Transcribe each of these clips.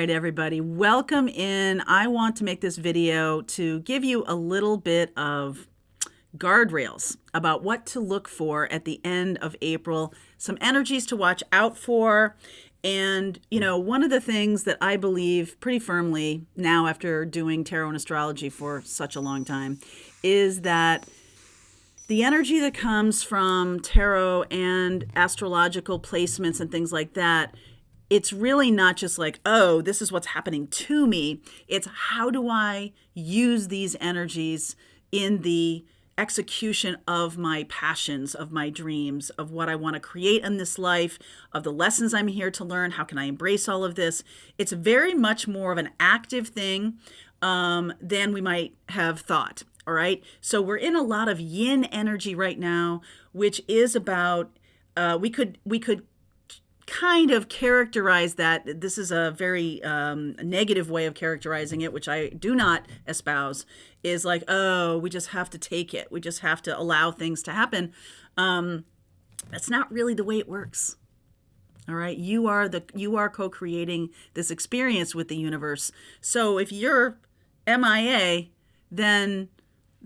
right, everybody, welcome in. I want to make this video to give you a little bit of guardrails about what to look for at the end of April, some energies to watch out for. And, one of the things that I believe pretty firmly now after doing tarot and astrology for such a long time is that the energy that comes from tarot and astrological placements and things like that, it's really not just like, oh, this is what's happening to me. It's how do I use these energies in the execution of my passions, of my dreams, of what I want to create in this life, of the lessons I'm here to learn. How can I embrace all of this? It's very much more of an active thing than we might have thought. All right. So we're in a lot of yin energy right now, which is about, we could kind of characterize that. This is a very negative way of characterizing it, which I do not espouse, is like, oh, we just have to take it. We just have to allow things to happen. That's not really the way it works. All right. You are co-creating this experience with the universe. So if you're MIA, then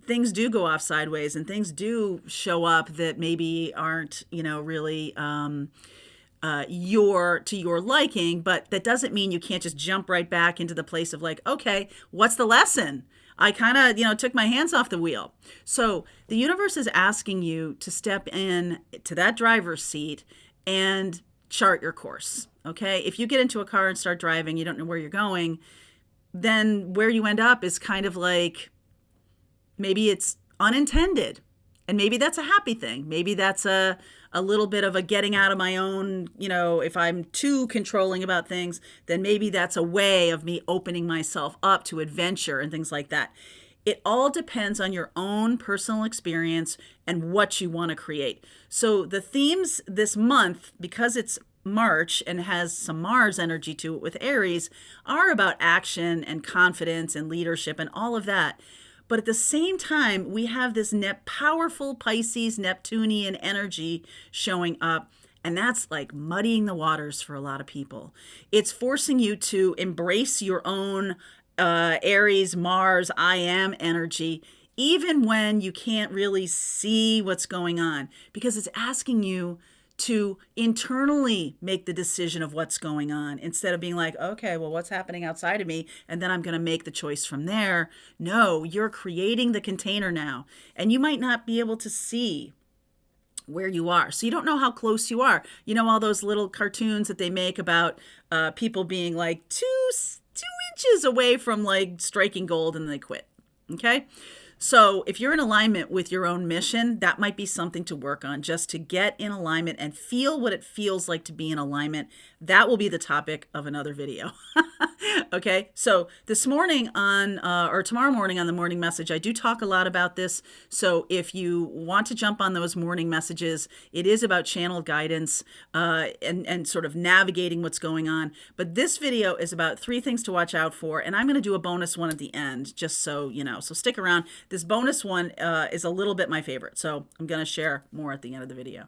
things do go off sideways and things do show up that maybe aren't, really to your liking, but that doesn't mean you can't just jump right back into the place of like, okay, what's the lesson? I kind of, took my hands off the wheel. So the universe is asking you to step in to that driver's seat and chart your course. Okay. If you get into a car and start driving, you don't know where you're going, then where you end up is kind of like, maybe it's unintended, and maybe that's a happy thing. Maybe that's a little bit of a getting out of my own, if I'm too controlling about things, then maybe that's a way of me opening myself up to adventure and things like that. It all depends on your own personal experience and what you want to create. So the themes this month, because it's March and has some Mars energy to it with Aries, are about action and confidence and leadership and all of that. But at the same time, we have this powerful Pisces Neptunian energy showing up, and that's like muddying the waters for a lot of people. It's forcing you to embrace your own Aries, Mars, I am energy, even when you can't really see what's going on, because it's asking you to internally make the decision of what's going on instead of being like, okay, well, what's happening outside of me? And then I'm going to make the choice from there. No, you're creating the container now, and you might not be able to see where you are. So you don't know how close you are. All those little cartoons that they make about people being like two inches away from like striking gold and they quit. Okay. So if you're in alignment with your own mission, that might be something to work on, just to get in alignment and feel what it feels like to be in alignment. That will be the topic of another video. Okay. So this morning or tomorrow morning on the morning message, I do talk a lot about this. So if you want to jump on those morning messages, it is about channel guidance and sort of navigating what's going on. But this video is about 3 things to watch out for. And I'm going to do a bonus one at the end, just so you know. So stick around. This bonus one is a little bit my favorite. So I'm going to share more at the end of the video.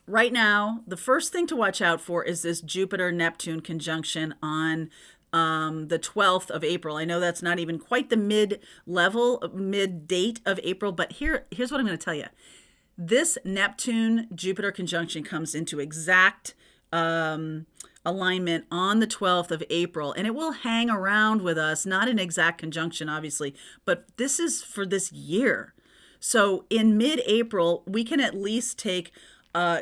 Right now, the first thing to watch out for is this Jupiter-Neptune conjunction on the 12th of April. I know that's not even quite the mid date of April, but here's what I'm going to tell you. This Neptune-Jupiter conjunction comes into exact alignment on the 12th of April, and it will hang around with us, not an exact conjunction, obviously, but this is for this year. So in mid-April, we can at least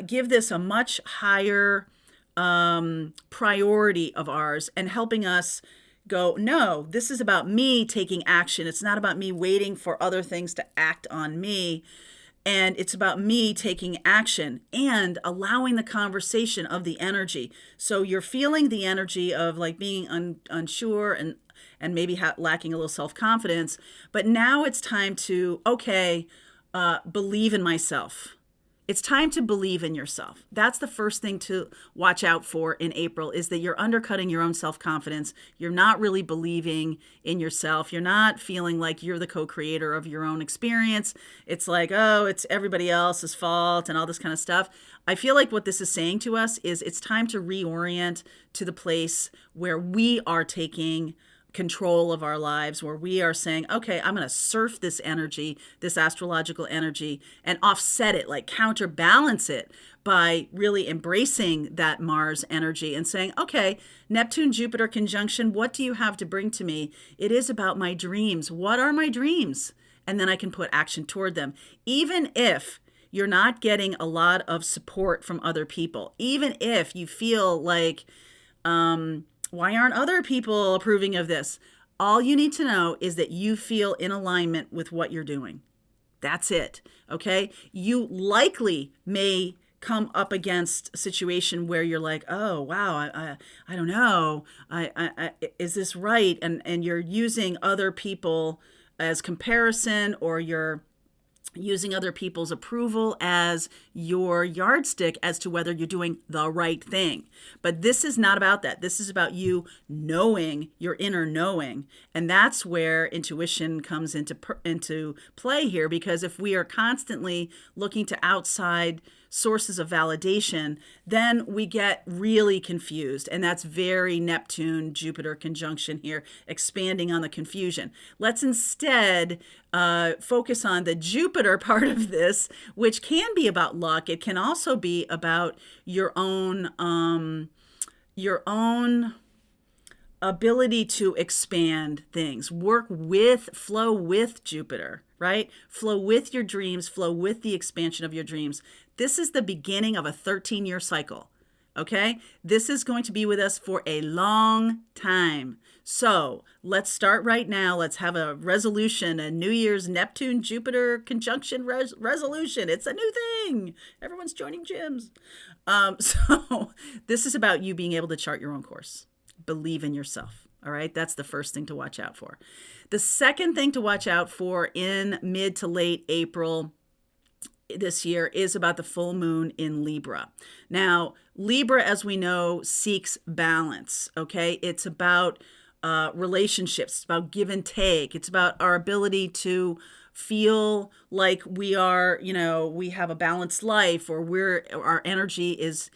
give this a much higher priority of ours and helping us go, no, this is about me taking action. It's not about me waiting for other things to act on me. And it's about me taking action and allowing the conversation of the energy. So you're feeling the energy of like being unsure and maybe lacking a little self-confidence. But now it's time to, believe in myself. It's time to believe in yourself. That's the first thing to watch out for in April, is that you're undercutting your own self-confidence. You're not really believing in yourself. You're not feeling like you're the co-creator of your own experience. It's like, oh, it's everybody else's fault and all this kind of stuff. I feel like what this is saying to us is it's time to reorient to the place where we are taking control of our lives, where we are saying, okay, I'm going to surf this energy, this astrological energy, and offset it, like counterbalance it by really embracing that Mars energy and saying, okay, Neptune, Jupiter conjunction, what do you have to bring to me? It is about my dreams. What are my dreams? And then I can put action toward them. Even if you're not getting a lot of support from other people, even if you feel like, why aren't other people approving of this? All you need to know is that you feel in alignment with what you're doing. That's it. Okay. You likely may come up against a situation where you're like, oh, wow, I don't know. Is this right? And you're using other people as comparison, or you're using other people's approval as your yardstick as to whether you're doing the right thing. But this is not about that. This is about you knowing your inner knowing. And that's where intuition comes into play here, because if we are constantly looking to outside sources of validation, then we get really confused. And that's very Neptune, Jupiter conjunction here, expanding on the confusion. Let's instead focus on the Jupiter part of this, which can be about luck. It can also be about your own ability to expand things, flow with Jupiter, right? Flow with your dreams, flow with the expansion of your dreams. This is the beginning of a 13-year cycle, okay? This is going to be with us for a long time. So let's start right now. Let's have a resolution, a New Year's Neptune, Jupiter conjunction resolution. It's a new thing. Everyone's joining gyms. So this is about you being able to chart your own course. Believe in yourself. All right. That's the first thing to watch out for. The second thing to watch out for in mid to late April this year is about the full moon in Libra. Now, Libra, as we know, seeks balance. Okay. It's about relationships. It's about give and take. It's about our ability to feel like we are, we have a balanced life, or our energy is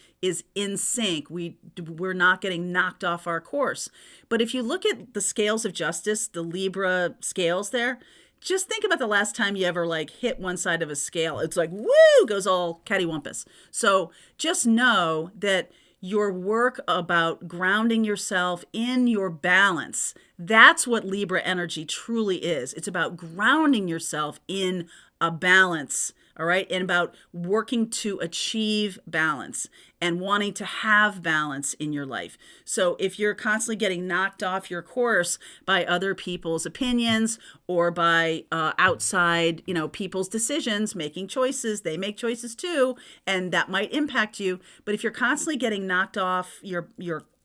in sync. We're not getting knocked off our course. But if you look at the scales of justice, the Libra scales there, just think about the last time you ever hit one side of a scale. It's like, woo, goes all cattywampus. So just know that your work about grounding yourself in your balance, that's what Libra energy truly is. It's about grounding yourself in a balance, all right? And about working to achieve balance and wanting to have balance in your life. So if you're constantly getting knocked off your course by other people's opinions, or by outside, people's decisions, making choices, they make choices too, and that might impact you. But if you're constantly getting knocked off your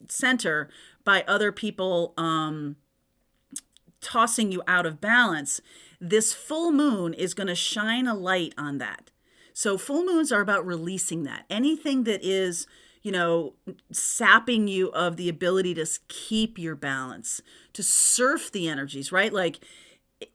center by other people tossing you out of balance, this full moon is going to shine a light on that. So full moons are about releasing that. Anything that is, sapping you of the ability to keep your balance, to surf the energies, right? Like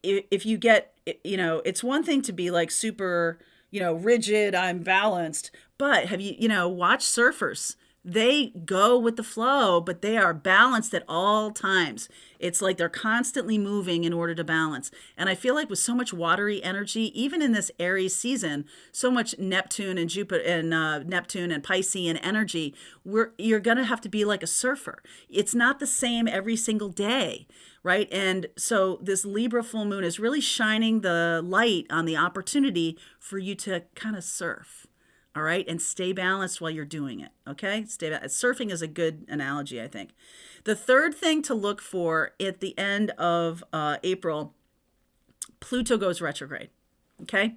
if you get, it's one thing to be super, rigid, I'm balanced, but have you, watched surfers? They go with the flow, but they are balanced at all times. It's like they're constantly moving in order to balance. And I feel like with so much watery energy, even in this Aries season, so much Neptune and Jupiter and Neptune and Piscean energy, you're going to have to be like a surfer. It's not the same every single day, right? And so this Libra full moon is really shining the light on the opportunity for you to kind of surf. All right. And stay balanced while you're doing it. Okay. Surfing is a good analogy, I think. The third thing to look for at the end of April, Pluto goes retrograde. Okay.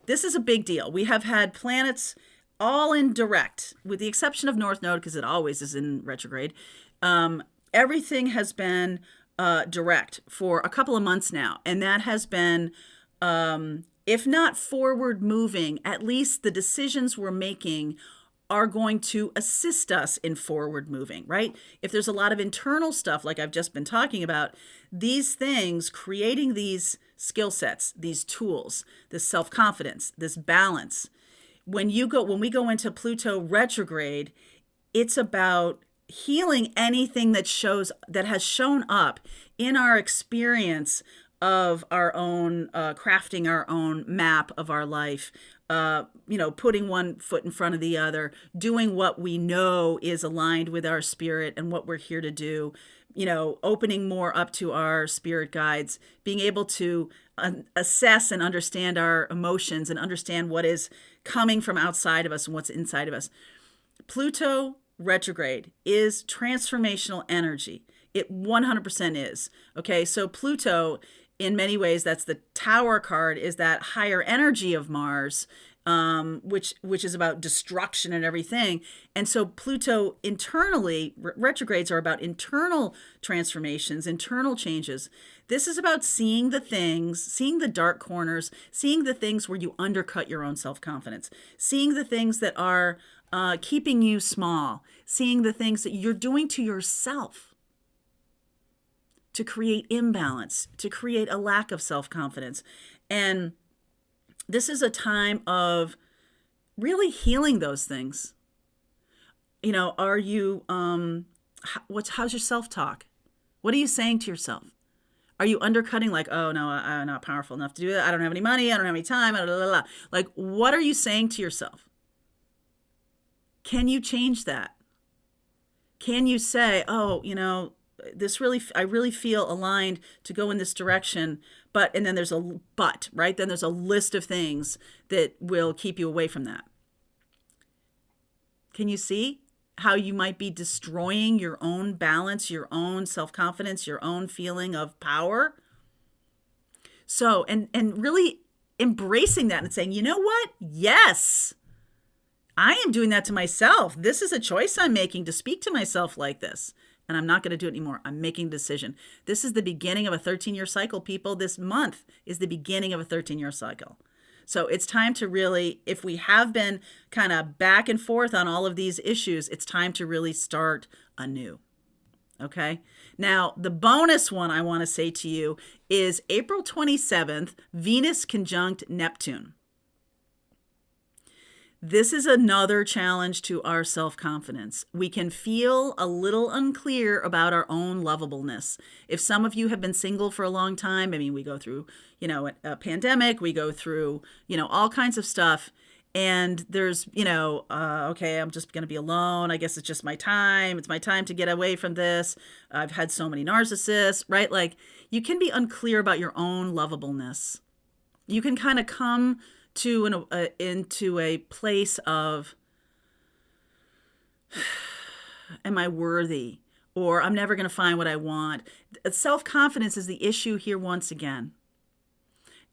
This is a big deal. We have had planets all in direct, with the exception of North Node, because it always is in retrograde. Everything has been direct for a couple of months now. And that has been if not forward moving, at least the decisions we're making are going to assist us in forward moving, right? If there's a lot of internal stuff, like I've just been talking about, these things, creating these skill sets, these tools, this self-confidence, this balance, when we go into Pluto retrograde, it's about healing anything that has shown up in our experience of our own crafting our own map of our life, putting one foot in front of the other, doing what we know is aligned with our spirit and what we're here to do, opening more up to our spirit guides, being able to assess and understand our emotions and understand what is coming from outside of us and what's inside of us. Pluto retrograde is transformational energy. It 100% is. Okay, so Pluto, in many ways, that's the Tower card, is that higher energy of Mars, which is about destruction and everything. And so Pluto internally, retrogrades are about internal transformations, internal changes. This is about seeing the things, seeing the dark corners, seeing the things where you undercut your own self-confidence, seeing the things that are keeping you small, seeing the things that you're doing to yourself to create imbalance, to create a lack of self-confidence. And this is a time of really healing those things. Are you, how's your self-talk? What are you saying to yourself? Are you undercutting like, oh no, I'm not powerful enough to do that. I don't have any money. I don't have any time. Blah, blah, blah. Like, what are you saying to yourself? Can you change that? Can you say, oh, I really feel aligned to go in this direction, and then there's a but, right? Then there's a list of things that will keep you away from that. Can you see how you might be destroying your own balance, your own self-confidence, your own feeling of power? So, and really embracing that and saying, you know what? Yes, I am doing that to myself. This is a choice I'm making to speak to myself like this. And I'm not going to do it anymore. I'm making a decision. This is the beginning of a 13-year cycle, people. This month is the beginning of a 13-year cycle. So it's time to really, if we have been kind of back and forth on all of these issues, it's time to really start anew. Okay? Now, the bonus one I want to say to you is April 27th, Venus conjunct Neptune. This is another challenge to our self-confidence. We can feel a little unclear about our own lovableness. If some of you have been single for a long time, we go through, a pandemic, we go through, all kinds of stuff. And there's, okay, I'm just going to be alone. I guess it's just my time. It's my time to get away from this. I've had so many narcissists, right? Like, you can be unclear about your own lovableness. You can kind of come into a place of, am I worthy? Or I'm never going to find what I want. Self-confidence is the issue here once again.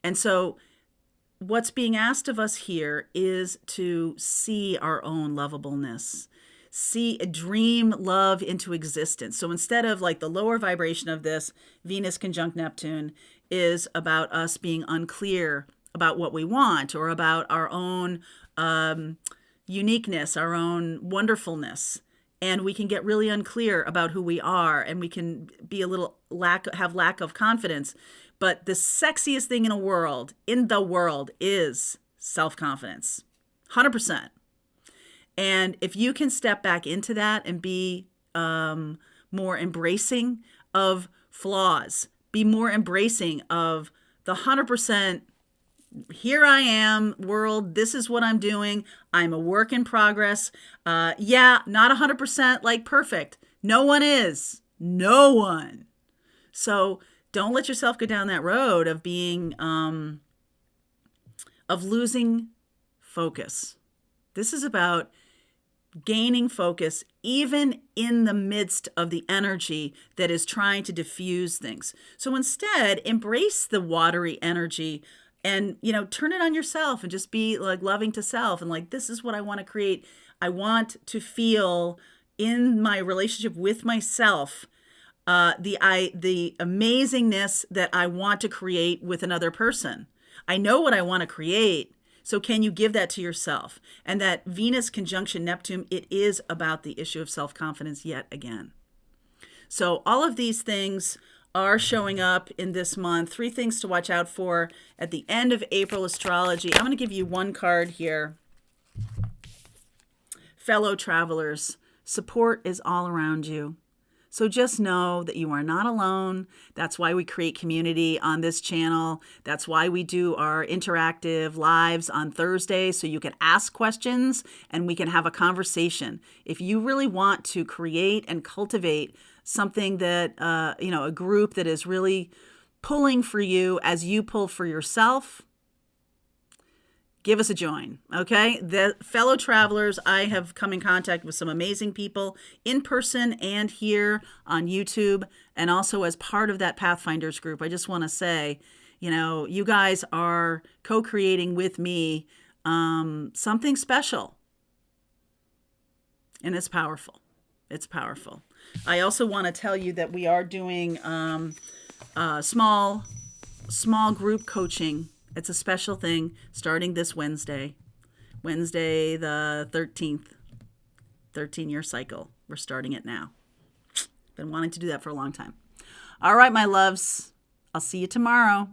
And so what's being asked of us here is to see our own lovableness, dream love into existence. So instead of like the lower vibration of this, Venus conjunct Neptune is about us being unclear about what we want or about our own uniqueness, our own wonderfulness. And we can get really unclear about who we are, and we can be a little have lack of confidence. But the sexiest thing in the world is self-confidence, 100%. And if you can step back into that and be more embracing of flaws, be more embracing of the 100%, here I am, world, this is what I'm doing. I'm a work in progress. Not 100% like perfect. No one is. No one. So don't let yourself go down that road of being, of losing focus. This is about gaining focus even in the midst of the energy that is trying to diffuse things. So instead, embrace the watery energy and, turn it on yourself and just be like loving to self and like, this is what I want to create. I want to feel in my relationship with myself, the amazingness that I want to create with another person. I know what I want to create. So can you give that to yourself? And that Venus conjunction Neptune, it is about the issue of self-confidence yet again. So all of these things are showing up in this month. 3 things to watch out for at the end of April astrology. I'm going to give you one card here. Fellow travelers, support is all around you. So just know that you are not alone. That's why we create community on this channel. That's why we do our interactive lives on Thursday, so you can ask questions and we can have a conversation. If you really want to create and cultivate something that, a group that is really pulling for you as you pull for yourself, give us a join, okay? The fellow travelers, I have come in contact with some amazing people in person and here on YouTube, and also as part of that Pathfinders group. I just want to say, you guys are co-creating with me something special, and it's powerful. It's powerful. I also want to tell you that we are doing small group coaching. It's a special thing starting this Wednesday the 13th, 13-year cycle. We're starting it now. Been wanting to do that for a long time. All right, my loves. I'll see you tomorrow.